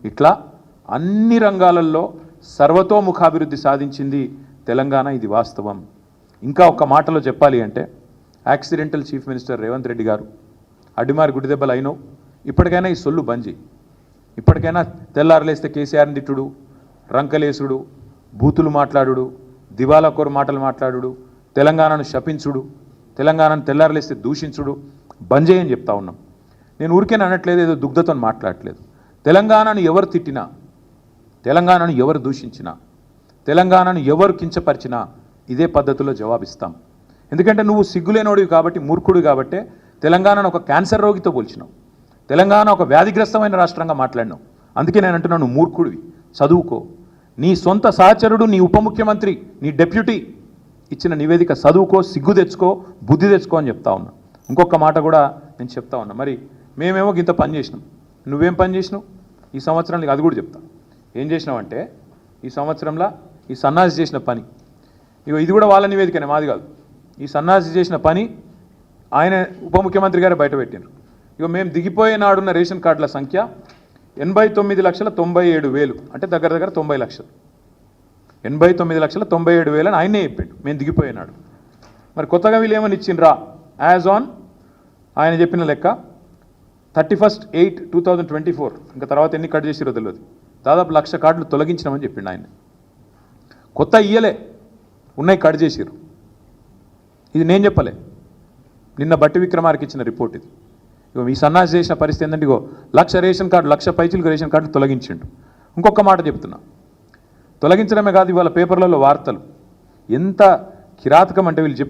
ఇట్లా అన్ని రంగాలలో సర్వతోముఖాభివృద్ధి సాధించింది తెలంగాణ. ఇది వాస్తవం. ఇంకా ఒక మాటలో చెప్పాలి అంటే accidental chief minister Revanth Reddy గారు అడ్డిమారి గుడిదెబ్బలు అయినవు. ఇప్పటికైనా ఈ సొల్లు బంజి. ఇప్పటికైనా తెల్లారలేస్తే కేసీఆర్ని తిట్టుడు, రంకలేసుడు, బూతులు మాట్లాడుడు, దివాలా కోరు మాటలు మాట్లాడుడు, తెలంగాణను శపించుడు, తెలంగాణను తెల్లారలేస్తే దూషించుడు బంజే అని చెప్తా ఉన్నాం. నేను ఊరికేనే అనట్లేదు, ఏదో దుగ్ధతో మాట్లాడట్లేదు. తెలంగాణను ఎవరు తిట్టినా, తెలంగాణను ఎవరు దూషించినా, తెలంగాణను ఎవరు కించపరిచినా ఇదే పద్ధతిలో జవాబిస్తాం. ఎందుకంటే నువ్వు సిగ్గులేనోడివి కాబట్టి, మూర్ఖుడు కాబట్టే తెలంగాణను ఒక క్యాన్సర్ రోగితో పోల్చినావు. తెలంగాణ ఒక వ్యాధిగ్రస్తమైన రాష్ట్రంగా మాట్లాడినావు. అందుకే నేను అంటున్నాను, నువ్వు మూర్ఖుడివి, చదువుకో. నీ సొంత సహచరుడు, నీ ఉప ముఖ్యమంత్రి, నీ డెప్యూటీ ఇచ్చిన నివేదిక చదువుకో, సిగ్గు తెచ్చుకో, బుద్ధి తెచ్చుకో అని చెప్తా ఉన్నా. ఇంకొక మాట కూడా నేను చెప్తా ఉన్నా. మరి మేమేమో ఇంత పని చేసినాం, నువ్వేం పని చేసినావు ఈ సంవత్సరానికి? అది కూడా చెప్తా. ఏం చేసినావంటే ఈ సంవత్సరంలో ఈ సన్నాసి చేసిన పని, ఇగో ఇది కూడా వాళ్ళ నివేదికనే, మాది కాదు. ఈ సన్నాసి చేసిన పని ఆయన ఉప ముఖ్యమంత్రి గారే బయటపెట్టినారు. ఇగో మేము దిగిపోయే నాడున్న రేషన్ కార్డుల సంఖ్య 89,97,000, అంటే దగ్గర దగ్గర 90 లక్షలు. 89,97,000 అని ఆయనే చెప్పిండు మేము దిగిపోయినాడు. మరి కొత్తగా వీళ్ళు ఏమని ఇచ్చిండ్రా? యాజ్ ఆన్ ఆయన చెప్పిన లెక్క 31/8/2024, ఇంకా తర్వాత ఎన్ని కట్ చేసిరో తెలియదు, దాదాపు 1,00,000 కార్డులు తొలగించినామని చెప్పిండు ఆయన. కొత్త ఇయ్యలే, ఉన్నాయి కట్ చేసిరు. ఇది నేను చెప్పలే, నిన్న బట్టి విక్రమార్కి ఇచ్చిన రిపోర్ట్ ఇది. ఇగో ఈ సన్నాసి చేసిన పరిస్థితి ఏంటంటే, ఇగో 1,00,000 రేషన్ కార్డు, 1,00,000 పైచిలకు రేషన్ కార్డులు తొలగించిండు. ఇంకొక మాట చెప్తున్నా, తొలగించడమే కాదు, ఇవాళ పేపర్లలో వార్తలు ఎంత కిరాతకం అంటే వీళ్ళు చెప్పి